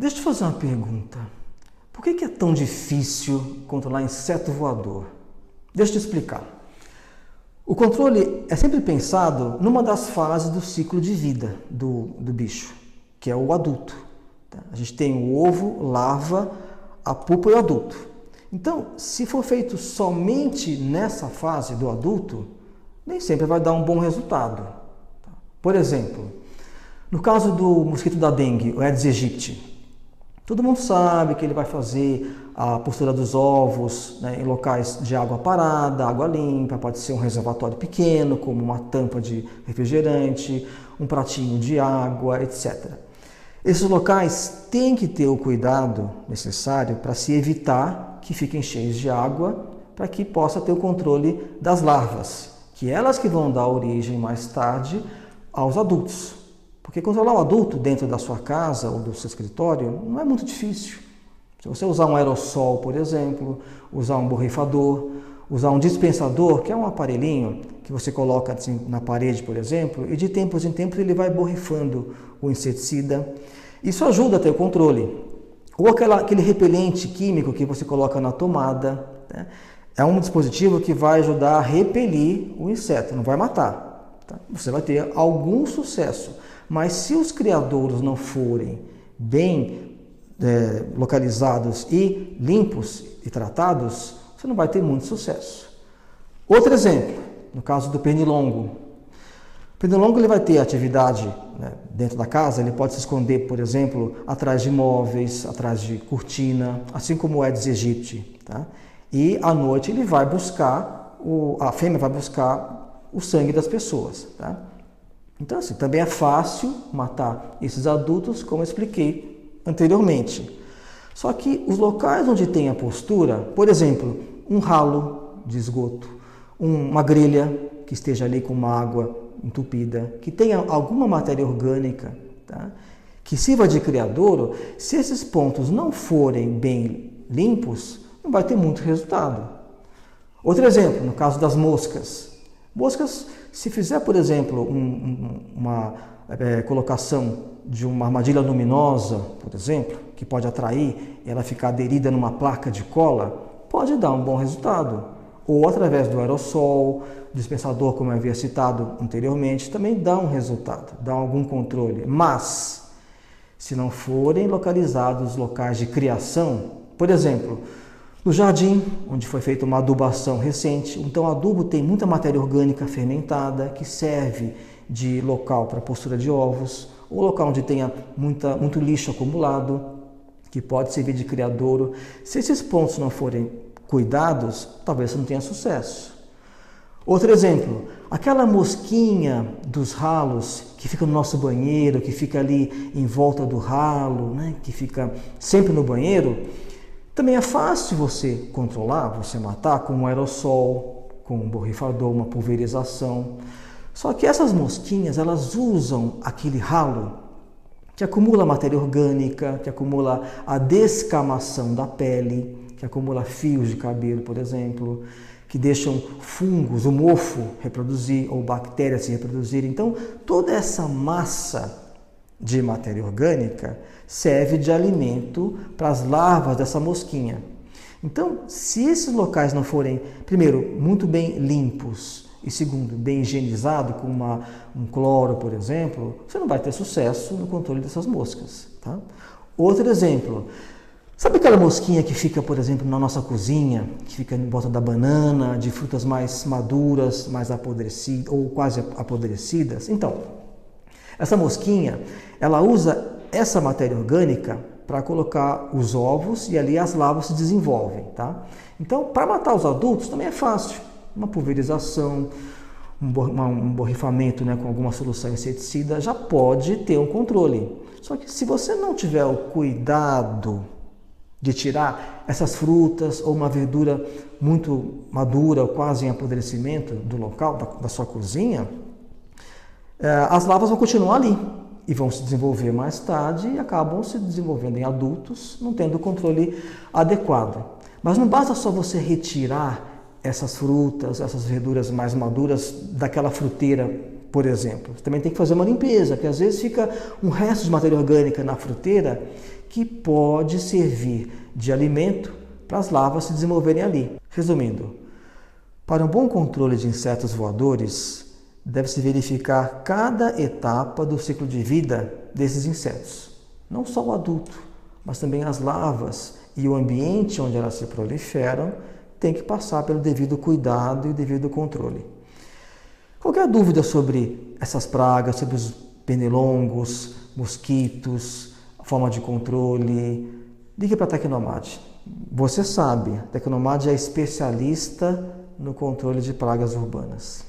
Deixa eu fazer uma pergunta. Por que é tão difícil controlar inseto voador? Deixa eu te explicar. O controle é sempre pensado numa das fases do ciclo de vida do bicho, que é o adulto. A gente tem o ovo, larva, a pupa e o adulto. Então, se for feito somente nessa fase do adulto, nem sempre vai dar um bom resultado. Por exemplo, no caso do mosquito da dengue, o Aedes aegypti, todo mundo sabe que ele vai fazer a postura dos ovos, né, em locais de água parada, água limpa, pode ser um reservatório pequeno, como uma tampa de refrigerante, um pratinho de água, etc. Esses locais têm que ter o cuidado necessário para se evitar que fiquem cheios de água, para que possa ter o controle das larvas, que elas que vão dar origem mais tarde aos adultos. Porque controlar o adulto dentro da sua casa ou do seu escritório não é muito difícil. Se você usar um aerossol, por exemplo, usar um borrifador, usar um dispensador, que é um aparelhinho que você coloca assim, na parede, por exemplo, e de tempos em tempos ele vai borrifando o inseticida. Isso ajuda a ter o controle. Ou aquele repelente químico que você coloca na tomada, né? É um dispositivo que vai ajudar a repelir o inseto, não vai matar. Tá? Você vai ter algum sucesso. Mas se os criadouros não forem bem localizados e limpos e tratados, você não vai ter muito sucesso. Outro exemplo, no caso do pernilongo. O pernilongo ele vai ter atividade, né, dentro da casa, ele pode se esconder, por exemplo, atrás de móveis, atrás de cortina, assim como o Aedes aegypti. Tá? E à noite ele vai buscar, a fêmea vai buscar o sangue das pessoas. Tá? Então, assim, também é fácil matar esses adultos, como eu expliquei anteriormente. Só que os locais onde tem a postura, por exemplo, um ralo de esgoto, uma grelha que esteja ali com uma água entupida, que tenha alguma matéria orgânica, tá? Que sirva de criadouro, se esses pontos não forem bem limpos, não vai ter muito resultado. Outro exemplo, no caso das moscas. Moscas, se fizer, por exemplo, uma colocação de uma armadilha luminosa, por exemplo, que pode atrair e ela ficar aderida numa placa de cola, pode dar um bom resultado. Ou através do aerossol, dispensador, como eu havia citado anteriormente, também dá um resultado, dá algum controle. Mas, se não forem localizados locais de criação, por exemplo, no jardim, onde foi feita uma adubação recente, então o adubo tem muita matéria orgânica fermentada que serve de local para postura de ovos, ou local onde tenha muito lixo acumulado, que pode servir de criadouro. Se esses pontos não forem cuidados, talvez você não tenha sucesso. Outro exemplo, aquela mosquinha dos ralos que fica no nosso banheiro, que fica ali em volta do ralo, né, que fica sempre no banheiro, também é fácil você controlar, você matar com um aerossol, com um borrifador, uma pulverização. Só que essas mosquinhas, elas usam aquele ralo que acumula matéria orgânica, que acumula a descamação da pele, que acumula fios de cabelo, por exemplo, que deixam fungos, o mofo reproduzir ou bactérias se reproduzir. Então, toda essa massa de matéria orgânica serve de alimento para as larvas dessa mosquinha. Então, se esses locais não forem, primeiro, muito bem limpos e segundo, bem higienizados, com um cloro, por exemplo, você não vai ter sucesso no controle dessas moscas. Tá? Outro exemplo, sabe aquela mosquinha que fica, por exemplo, na nossa cozinha, que fica em volta da banana, de frutas mais maduras, mais apodrecidas ou quase apodrecidas? Então, essa mosquinha, ela usa essa matéria orgânica para colocar os ovos e ali as larvas se desenvolvem, tá? Então, para matar os adultos também é fácil. Uma pulverização, um borrifamento, né, com alguma solução inseticida já pode ter um controle. Só que se você não tiver o cuidado de tirar essas frutas ou uma verdura muito madura ou quase em apodrecimento do local, da sua cozinha, as larvas vão continuar ali e vão se desenvolver mais tarde e acabam se desenvolvendo em adultos, não tendo o controle adequado. Mas não basta só você retirar essas frutas, essas verduras mais maduras daquela fruteira, por exemplo. Você também tem que fazer uma limpeza, porque às vezes fica um resto de matéria orgânica na fruteira que pode servir de alimento para as larvas se desenvolverem ali. Resumindo, para um bom controle de insetos voadores, deve-se verificar cada etapa do ciclo de vida desses insetos. Não só o adulto, mas também as larvas e o ambiente onde elas se proliferam tem que passar pelo devido cuidado e devido controle. Qualquer dúvida sobre essas pragas, sobre os pernilongos, mosquitos, a forma de controle, ligue para a Tecnomad. Você sabe, a Tecnomad é especialista no controle de pragas urbanas.